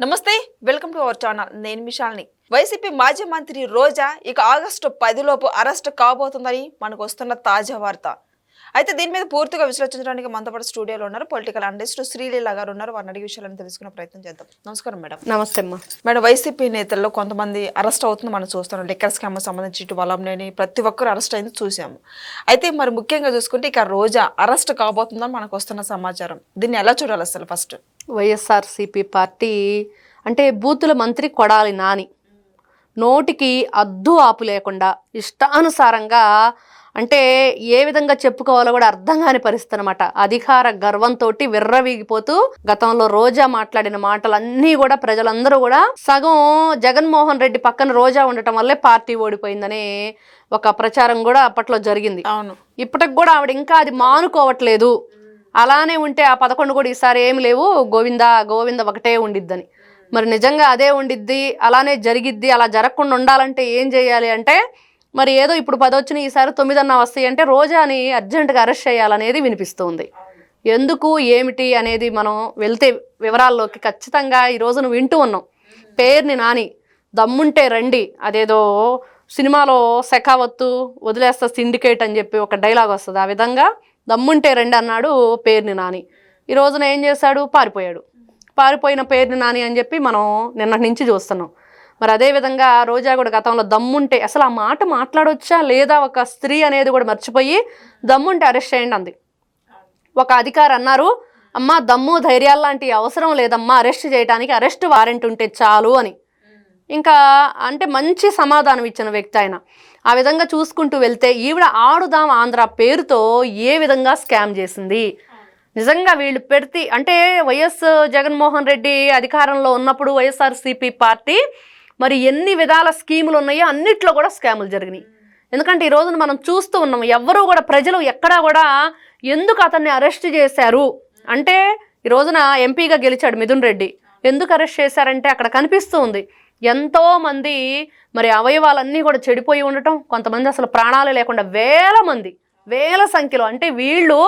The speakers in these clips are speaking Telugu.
నమస్తే, వెల్కమ్ టు అవర్ ఛానల్. నేను మిషాల్ని. వైసీపీ మాజీ మంత్రి రోజా ఇక ఆగస్టు 10 లోపు అరెస్ట్ కాబోతుందని మనకు వస్తున్న తాజా వార్త. అయితే దీని మీద పూర్తిగా విశ్లేషించడానికి మనతో పాటు స్టూడియోలో ఉన్నారు పొలిటికల్ అనలిస్ట్ శ్రీలీల గారు ఉన్నారు. వారిని అడిగే విషయాలను తెలుసుకునే ప్రయత్నం చేద్దాం. నమస్కారం మేడం. నమస్తే అమ్మా. మేడం, వైసీపీ నేతల్లో కొంతమంది అరెస్ట్ అవుతుంది మనం చూస్తున్నాం. లిక్కర్ స్కామ్ సంబంధించి ఇటు వలంనేని ప్రతి ఒక్కరు అరెస్ట్ అయింది చూసాము. అయితే మరి ముఖ్యంగా చూసుకుంటే ఇక రోజా అరెస్ట్ కాబోతుందని మనకు వస్తున్న సమాచారం. దీన్ని ఎలా చూడాలి అసలు? ఫస్ట్ వైఎస్ఆర్సీపీ పార్టీ అంటే బూతుల మంత్రి కొడాలి నాని నోటికి అద్దు ఆపు లేకుండా ఇష్టానుసారంగా అంటే ఏ విధంగా చెప్పుకోవాలో కూడా అర్థం కాని పరిస్థితి అనమాట. అధికార గర్వంతో విర్రవీగిపోతూ గతంలో రోజా మాట్లాడిన మాటలన్నీ కూడా ప్రజలందరూ కూడా సగం జగన్మోహన్ రెడ్డి పక్కన రోజా ఉండటం వల్లే పార్టీ ఓడిపోయిందనే ఒక ప్రచారం కూడా అప్పట్లో జరిగింది. అవును, ఇప్పటికి కూడా ఆవిడ ఇంకా అది మానుకోవట్లేదు. అలానే ఉంటే ఆ 11 కూడా ఈసారి ఏమి లేవు, గోవింద గోవింద ఒకటే ఉండిద్దని. మరి నిజంగా అదే ఉండిద్ది, అలానే జరిగిద్ది. అలా జరగకుండా ఉండాలంటే ఏం చేయాలి అంటే మరి ఏదో ఇప్పుడు 10 వచ్చినాయి, ఈసారి 9 అన్నా వస్తాయి అంటే రోజాని అర్జెంటుగా అరెస్ట్ చేయాలనేది వినిపిస్తుంది. ఎందుకు ఏమిటి అనేది మనం వెళ్తే వివరాల్లోకి ఖచ్చితంగా ఈ రోజును వింటూ ఉన్నాం. పేరుని నాని దమ్ముంటే రండి, అదేదో సినిమాలో శెఖావత్తు వదిలేస్తా సిండికేట్ అని చెప్పి ఒక డైలాగ్ వస్తుంది. ఆ విధంగా దమ్ముంటే రండి అన్నాడు పేరుని నాని. ఈ రోజున ఏం చేశాడు? పారిపోయిన పేరుని నాని అని చెప్పి మనం నిన్నటి నుంచి చూస్తున్నాం. మరి అదేవిధంగా రోజా కూడా గతంలో దమ్ముంటే అసలు ఆ మాట మాట్లాడొచ్చా లేదా ఒక స్త్రీ అనేది కూడా మర్చిపోయి దమ్ముంటే అరెస్ట్ చేయండి అంది. ఒక అధికారి అన్నారు, అమ్మా దమ్ము ధైర్యాలు లాంటి అవసరం లేదమ్మా అరెస్ట్ చేయడానికి, అరెస్ట్ వారెంట్ ఉంటే చాలు అని. ఇంకా అంటే మంచి సమాధానం ఇచ్చిన వ్యక్తి ఆయన. ఆ విధంగా చూసుకుంటూ వెళ్తే ఈవిడ ఆడుదాం ఆంధ్ర పేరుతో ఏ విధంగా స్కామ్ చేసింది. నిజంగా వీళ్ళు పెడితే అంటే వైఎస్ జగన్మోహన్ రెడ్డి అధికారంలో ఉన్నప్పుడు వైఎస్ఆర్సీపీ పార్టీ మరి ఎన్ని విధాల స్కీములు ఉన్నాయో అన్నిట్లో కూడా స్కాములు జరిగినాయి. ఎందుకంటే ఈ రోజున మనం చూస్తూ ఉన్నాం, ఎవ్వరూ కూడా ప్రజలు ఎక్కడా కూడా ఎందుకు అతన్ని అరెస్ట్ చేశారు అంటే, ఈ రోజున ఎంపీగా గెలిచాడు మిథున్ రెడ్డి, ఎందుకు అరెస్ట్ చేశారంటే అక్కడ కనిపిస్తూ ఉంది ఎంతోమంది మరి అవయవాలన్నీ కూడా చెడిపోయి ఉండటం, కొంతమంది అసలు ప్రాణాలు లేకుండా వేల సంఖ్యలో అంటే వీళ్ళు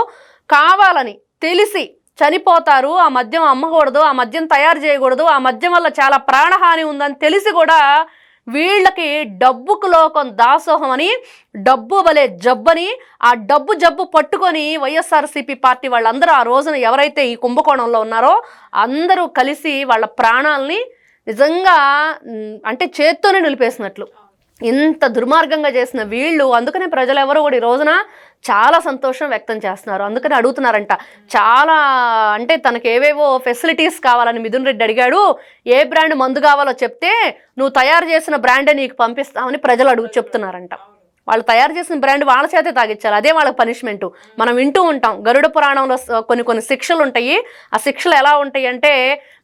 కావాలని తెలిసి చనిపోతారు, ఆ మద్యం అమ్మకూడదు, ఆ మద్యం తయారు చేయకూడదు, ఆ మద్యం వల్ల చాలా ప్రాణహాని ఉందని తెలిసి కూడా వీళ్ళకి డబ్బుకు లోకం దాసోహం అని డబ్బు వలే జబ్బని ఆ జబ్బు పట్టుకొని వైఎస్ఆర్సీపీ పార్టీ వాళ్ళందరూ ఆ రోజున ఎవరైతే ఈ కుంభకోణంలో ఉన్నారో అందరూ కలిసి వాళ్ళ ప్రాణాలని నిజంగా అంటే చేత్తోనే నిలిపేసినట్లు ఇంత దుర్మార్గంగా చేసిన వీళ్ళు. అందుకనే ప్రజలు ఎవరు కూడా ఈ రోజున చాలా సంతోషం వ్యక్తం చేస్తున్నారు. అందుకని అడుగుతున్నారంట, చాలా అంటే తనకు ఏవేవో ఫెసిలిటీస్ కావాలని మిథున్ రెడ్డి అడిగాడు, ఏ బ్రాండ్ మందు కావాలో చెప్తే నువ్వు తయారు చేసిన బ్రాండే నీకు పంపిస్తామని ప్రజలు చెప్తున్నారంట. వాళ్ళు తయారు చేసిన బ్రాండ్ వాళ్ళ చేతే తాగించాలి, అదే వాళ్ళకి పనిష్మెంటు. మనం వింటూ ఉంటాం గరుడ పురాణంలో కొన్ని శిక్షలు ఉంటాయి. ఆ శిక్షలు ఎలా ఉంటాయి అంటే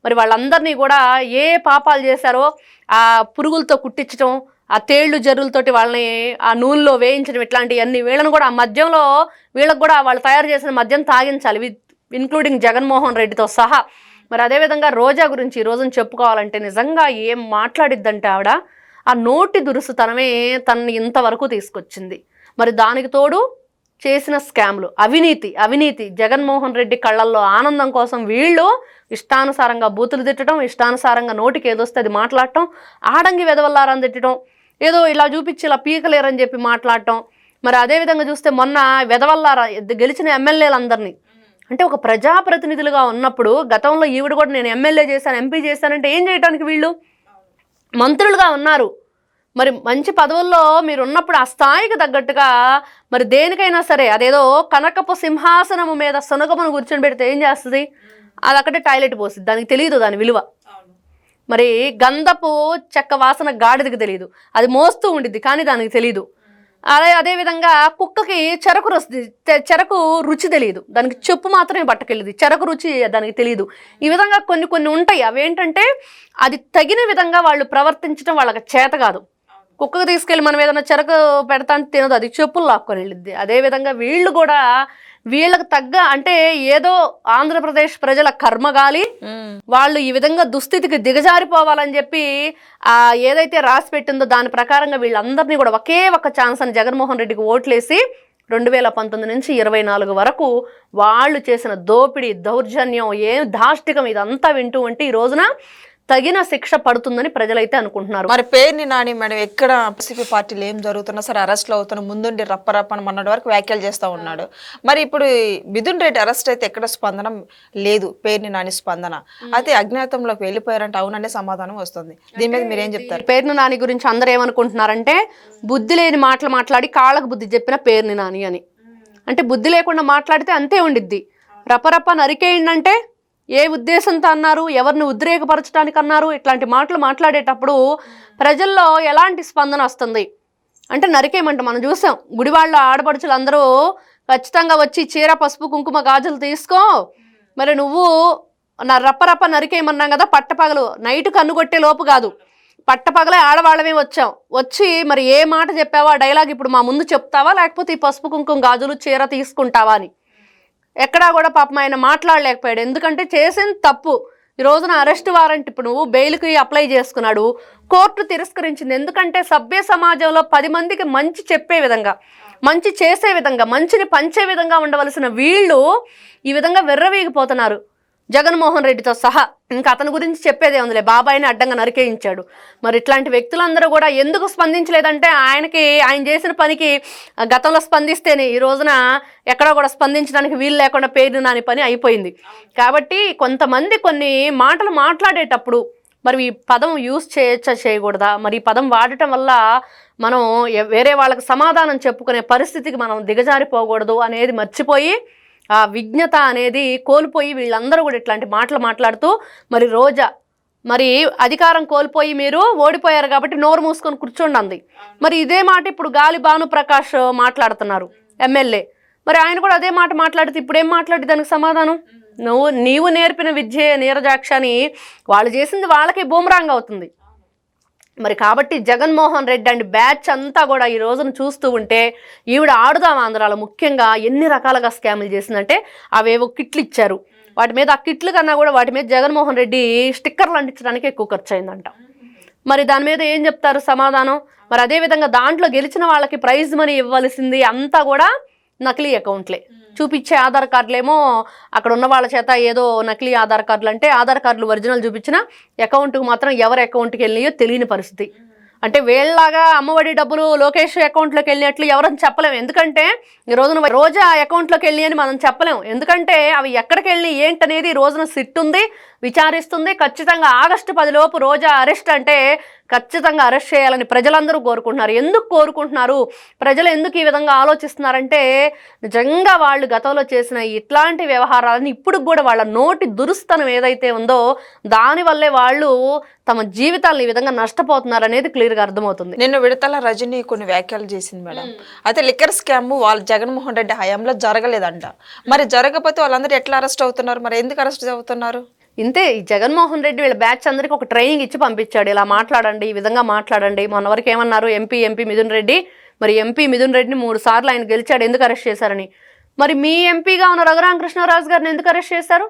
మరి వాళ్ళందరినీ కూడా ఏ పాపాలు చేశారో ఆ పురుగులతో కుట్టించడం, ఆ తేళ్లు జర్రులతోటి వాళ్ళని ఆ నూనెలో వేయించడం, ఇట్లాంటివన్నీ వీళ్ళని కూడా ఆ మద్యంలో వీళ్ళకి కూడా వాళ్ళు తయారు చేసిన మద్యం తాగించాలి, ఇంక్లూడింగ్ జగన్మోహన్ రెడ్డితో సహా. మరి అదేవిధంగా రోజా గురించి ఈ రోజున చెప్పుకోవాలంటే నిజంగా ఏం మాట్లాడిద్దంటే ఆవిడ ఆ నోటి దురుసుతనమే తనని ఇంతవరకు తీసుకొచ్చింది. మరి దానికి తోడు చేసిన స్కామ్లు, అవినీతి జగన్మోహన్ రెడ్డి కళ్ళల్లో ఆనందం కోసం వీళ్ళు ఇష్టానుసారంగా బూతులు తిట్టడం, ఇష్టానుసారంగా నోటికి ఏదొస్తే అది మాట్లాడటం, ఆడంగి వెదవల్లారని తిట్టడం, ఏదో ఇలా చూపించి ఇలా పీకలేరని చెప్పి మాట్లాడటం. మరి అదేవిధంగా చూస్తే మొన్న వెదవల్లారా గెలిచిన ఎమ్మెల్యేలందరినీ అంటే ఒక ప్రజాప్రతినిధులుగా ఉన్నప్పుడు గతంలో ఈవిడ కూడా నేను ఎమ్మెల్యే చేశాను ఎంపీ చేశానంటే ఏం చేయడానికి వీళ్ళు మంత్రులుగా ఉన్నారు. మరి మంచి పదవుల్లో మీరు ఉన్నప్పుడు ఆ స్థాయికి తగ్గట్టుగా మరి దేనికైనా సరే అదేదో కనకపు సింహాసనము మీద సునకమును కూర్చొని పెడితే ఏం చేస్తుంది? అది అక్కడే టాయిలెట్ పోస్తుంది, దానికి తెలియదు దాని విలువ. మరి గంధపు చెక్క వాసన గాడిదకి తెలియదు, అది మోస్తూ ఉండిద్ది కానీ దానికి తెలియదు. అదేవిధంగా కుక్కకి చెరకు రుచి తెలియదు, దానికి చెప్పు మాత్రమే పట్టుకెళ్ళింది, చెరకు రుచి దానికి తెలియదు. ఈ విధంగా కొన్ని ఉంటాయి. అవేంటంటే అది తగిన విధంగా వాళ్ళు ప్రవర్తించడం వాళ్ళకి చేత కాదు. కుక్కకు తీసుకెళ్ళి మనం ఏదైనా చెరకు పెడతా అంటే తినదు, అది చెప్పులు లాక్కొని వెళ్ళిద్ది. అదేవిధంగా వీళ్ళు కూడా వీళ్ళకి తగ్గ అంటే ఏదో ఆంధ్రప్రదేశ్ ప్రజల కర్మగాలి వాళ్ళు ఈ విధంగా దుస్థితికి దిగజారిపోవాలని చెప్పి ఏదైతే రాసి పెట్టిందో దాని ప్రకారంగా వీళ్ళందరినీ కూడా ఒకే ఒక ఛాన్స్ అని జగన్మోహన్ రెడ్డికి ఓట్లేసి 2019 నుంచి 24 వరకు వాళ్ళు చేసిన దోపిడీ, దౌర్జన్యం, ఏం దాష్టికం ఇదంతా వింటూ ఉంటే ఈ రోజున తగిన శిక్ష పడుతుందని ప్రజలైతే అనుకుంటున్నారు. మరి పేరుని నాని మేడం ఎక్కడ వైసీపీ పార్టీలు ఏం జరుగుతున్నా సరే అరెస్ట్లు అవుతున్నా ముందుండి రప్పని మొన్నటి వరకు వ్యాఖ్యలు చేస్తూ ఉన్నాడు. మరి ఇప్పుడు మిథున్ రెడ్డి అరెస్ట్ అయితే ఎక్కడ స్పందన లేదు, పేరుని నాని స్పందన అయితే అజ్ఞాతంలోకి వెళ్ళిపోయారంటే అవుననే సమాధానం వస్తుంది. దీని మీద మీరేం చెప్తారు? పేరుని నాని గురించి అందరూ ఏమనుకుంటున్నారంటే బుద్ధి లేని మాటలు మాట్లాడి కాళ్ళకు బుద్ధి చెప్పిన పేరుని నాని అని. అంటే బుద్ధి లేకుండా మాట్లాడితే అంతే ఉండిద్ది. రపరప నరికేయండంటే ఏ ఉద్దేశంతో అన్నారు, ఎవరిని ఉద్రేకపరచడానికి అన్నారు, ఇట్లాంటి మాటలు మాట్లాడేటప్పుడు ప్రజల్లో ఎలాంటి స్పందన వస్తుంది అంటే నరికేయమంట. మనం చూసాం గుడివాళ్ళ ఆడపడుచులు అందరూ ఖచ్చితంగా వచ్చి చీర పసుపు కుంకుమ గాజులు తీసుకో, మరి నువ్వు నా రప్పరప్ప నరికేయమన్నాం కదా, పట్టపగలు నైట్ కన్నుగొట్టే లోపు కాదు, పట్టపగలే ఆడవాళ్ళమే వచ్చి మరి ఏ మాట చెప్పావా, డైలాగ్ ఇప్పుడు మా ముందు చెప్తావా, లేకపోతే ఈ పసుపు కుంకుమ గాజులు చీర తీసుకుంటావా అని ఎక్కడా కూడా పాపం ఆయన మాట్లాడలేకపోయాడు. ఎందుకంటే చేసింది తప్పు. ఈ రోజున అరెస్ట్ వారెంట్ ఇప్పుడు నువ్వు బెయిల్కి అప్లై చేసుకున్నాడు, కోర్టు తిరస్కరించింది. ఎందుకంటే సభ్య సమాజంలో 10 మందికి మంచి చెప్పే విధంగా, మంచి చేసే విధంగా, మంచిని పంచే విధంగా ఉండవలసిన వీళ్ళు ఈ విధంగా వెర్రవీగిపోతున్నారు జగన్మోహన్ రెడ్డితో సహా. ఇంకా అతని గురించి చెప్పేదే ఉందిలే, బాబాయిని అడ్డంగా నరికేయించాడు. మరి ఇట్లాంటి వ్యక్తులందరూ కూడా ఎందుకు స్పందించలేదంటే ఆయన చేసిన పనికి గతంలో స్పందిస్తేనే ఈ రోజున ఎక్కడా కూడా స్పందించడానికి వీలు లేకుండా పేరు నాని పని అయిపోయింది. కాబట్టి కొంతమంది కొన్ని మాటలు మాట్లాడేటప్పుడు మరి ఈ పదం యూజ్ చేయొచ్చా చేయకూడదా, మరి ఈ పదం వాడటం వల్ల మనం వేరే వాళ్ళకి సమాధానం చెప్పుకునే పరిస్థితికి మనం దిగజారిపోకూడదు అనేది మర్చిపోయి ఆ విజ్ఞత అనేది కోల్పోయి వీళ్ళందరూ కూడా ఇట్లాంటి మాటలు మాట్లాడుతూ మరి రోజా మరి అధికారం కోల్పోయి మీరు ఓడిపోయారు కాబట్టి నోరు మూసుకొని కూర్చోండి అంది. మరి ఇదే మాట ఇప్పుడు గాలి భానుప్రకాష్ మాట్లాడుతున్నారు ఎమ్మెల్యే. మరి ఆయన కూడా అదే మాట మాట్లాడితే ఇప్పుడు ఏం మాట్లాడి దానికి సమాధానం? నీవు నేర్పిన విద్యే నీరజాక్ష అని వాళ్ళు చేసింది వాళ్ళకే బూమరాంగ్ అవుతుంది. మరి కాబట్టి జగన్మోహన్ రెడ్డి అండ్ బ్యాచ్ అంతా కూడా ఈ రోజును చూస్తూ ఉంటే ఈవిడ ఆడుదాం ఆంధ్రాలో ముఖ్యంగా ఎన్ని రకాలుగా స్కాములు చేసిందంటే అవేవో కిట్లు ఇచ్చారు, వాటి మీద ఆ కిట్లు కన్నా కూడా వాటి మీద జగన్మోహన్ రెడ్డి స్టిక్కర్లు అంటించడానికి ఎక్కువ ఖర్చు అయిందంట. మరి దాని మీద ఏం చెప్తారు సమాధానం? మరి అదేవిధంగా దాంట్లో గెలిచిన వాళ్ళకి ప్రైజ్ మనీ ఇవ్వాల్సింది అంతా కూడా నకిలీ అకౌంట్లే చూపించే ఆధార్ కార్డులేమో అక్కడ ఉన్న వాళ్ళ చేత ఏదో నకిలీ ఆధార్ కార్డులు అంటే ఆధార్ కార్డులు ఒరిజినల్ చూపించిన అకౌంట్కి మాత్రం ఎవరి అకౌంట్కి వెళ్ళినాయో తెలియని పరిస్థితి. అంటే వీళ్ళలాగా అమ్మఒడి డబ్బులు లోకేష్ అకౌంట్లోకి వెళ్ళినట్లు ఎవరని చెప్పలేము. ఎందుకంటే ఈ రోజున రోజా అకౌంట్లోకి వెళ్ళి అని మనం చెప్పలేము. ఎందుకంటే అవి ఎక్కడికి వెళ్ళి ఏంటనేది ఈ రోజున సిట్ ఉంది, విచారిస్తుంది. ఖచ్చితంగా ఆగస్టు 10 లోపు రోజా అరెస్ట్ అంటే ఖచ్చితంగా అరెస్ట్ చేయాలని ప్రజలందరూ కోరుకుంటున్నారు. ఎందుకు కోరుకుంటున్నారు, ప్రజలు ఎందుకు ఈ విధంగా ఆలోచిస్తున్నారంటే నిజంగా వాళ్ళు గతంలో చేసిన ఇట్లాంటి వ్యవహారాలను ఇప్పుడు కూడా వాళ్ళ నోటి దురుస్తనం ఏదైతే ఉందో దానివల్లే వాళ్ళు తమ జీవితాలను ఈ విధంగా నష్టపోతున్నారు అనేది క్లియర్గా అర్థమవుతుంది. నిన్న విడతల రజని కొన్ని వ్యాఖ్యలు చేసింది మేడం. అయితే లిక్కర్ స్కామ్ వాళ్ళు జగన్మోహన్ రెడ్డి హయాంలో జరగలేదంట. మరి జరగకపోతే వాళ్ళందరూ ఎట్లా అరెస్ట్ అవుతున్నారు, మరి ఎందుకు అరెస్ట్ అవుతున్నారు? ఇంతే, ఈ జగన్మోహన్ రెడ్డి వీళ్ళ బ్యాచ్ అందరికి ఒక ట్రైనింగ్ ఇచ్చి పంపించాడు, ఇలా మాట్లాడండి, ఈ విధంగా మాట్లాడండి. మొన్న వరకు ఏమన్నారు ఎంపీ మిథున్ రెడ్డి, మరి ఎంపీ మిథున్ రెడ్డిని 3 సార్లు ఆయన గెలిచాడు, ఎందుకు అరెస్ట్ చేశారని. మరి మీ ఎంపీగా ఉన్న రఘురామకృష్ణరాజు గారిని ఎందుకు అరెస్ట్ చేశారు?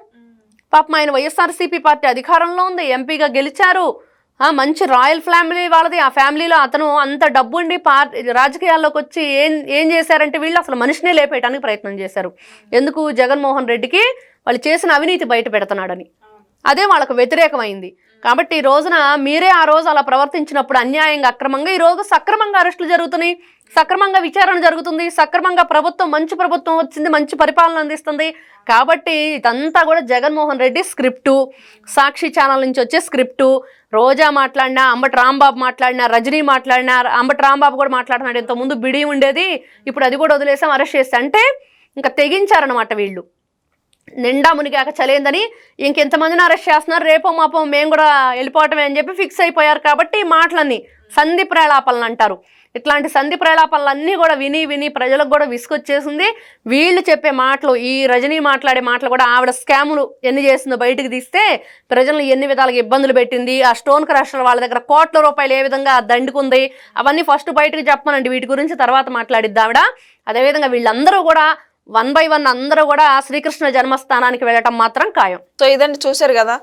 పాపం ఆయన వైఎస్ఆర్సీపీ పార్టీ అధికారంలో ఉంది, ఎంపీగా గెలిచారు, మంచి రాయల్ ఫ్యామిలీ వాళ్ళది. ఆ ఫ్యామిలీలో అతను అంత డబ్బు ఉండి రాజకీయాల్లోకి వచ్చి ఏం చేశారంటే వీళ్ళు అసలు మనిషినే లేపేయడానికి ప్రయత్నం చేశారు. ఎందుకు? జగన్మోహన్ రెడ్డికి వాళ్ళు చేసిన అవినీతి బయట పెడుతున్నాడని. అదే వాళ్ళకు వ్యతిరేకమైంది. కాబట్టి ఈ రోజున మీరే ఆ రోజు అలా ప్రవర్తించినప్పుడు అన్యాయంగా అక్రమంగా ఈ రోజు సక్రమంగా అరెస్టులు జరుగుతున్నాయి, సక్రమంగా విచారణ జరుగుతుంది, సక్రమంగా ప్రభుత్వం మంచి ప్రభుత్వం వచ్చింది, మంచి పరిపాలన అందిస్తుంది. కాబట్టి ఇదంతా కూడా జగన్మోహన్ రెడ్డి స్క్రిప్టు, సాక్షి ఛానల్ నుంచి వచ్చే స్క్రిప్టు. రోజా మాట్లాడినా, అంబటి రాంబాబు మాట్లాడినా, రజనీ మాట్లాడినా, అంబటి రాంబాబు కూడా మాట్లాడినాడు. ఇంతకుముందు బిడి ఉండేది, ఇప్పుడు అది కూడా వదిలేసాం, అరెస్ట్ చేస్తే అంటే ఇంకా తెగించారనమాట వీళ్ళు. నిండా మునిగాక చలేందని ఇంకెంతమందిని అరెస్ట్ చేస్తున్నారు, రేపో మాపో మేము కూడా వెళ్ళిపోవటమే అని చెప్పి ఫిక్స్ అయిపోయారు. కాబట్టి ఈ మాటలన్నీ సంధి ప్రేలాపనలు అంటారు. ఇట్లాంటి సంధి ప్రేలాపనలన్నీ కూడా విని ప్రజలకు కూడా విసుకొచ్చేసింది. వీళ్ళు చెప్పే మాటలు, ఈ రజనీ మాట్లాడే మాటలు కూడా ఆవిడ స్కాములు ఎన్ని చేసిందో బయటకు తీస్తే ప్రజలను ఎన్ని విధాలుగా ఇబ్బందులు పెట్టింది, ఆ స్టోన్ క్రషర్ వాళ్ళ దగ్గర కోట్ల రూపాయలు ఏ విధంగా దండుకుంది, అవన్నీ ఫస్ట్ బయటకు చెప్పమనండి, వీటి గురించి తర్వాత మాట్లాడిద్ది ఆవిడ. అదేవిధంగా వీళ్ళందరూ కూడా 1 by 1 అందరూ కూడా శ్రీకృష్ణ జన్మస్థానానికి వెళ్ళటం మాత్రం ఖాయం. సో ఇదండి, చూశారు కదా,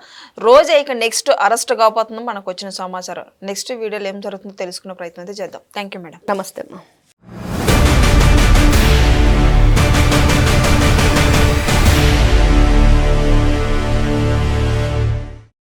రోజే ఇక నెక్స్ట్ అరెస్ట్ కాబోతుందో మనకు వచ్చిన సమాచారం. నెక్స్ట్ వీడియోలో ఏం జరుగుతుందో తెలుసుకునే ప్రయత్నం అయితే చేద్దాం. Thank you madam. నమస్తే అమ్మా.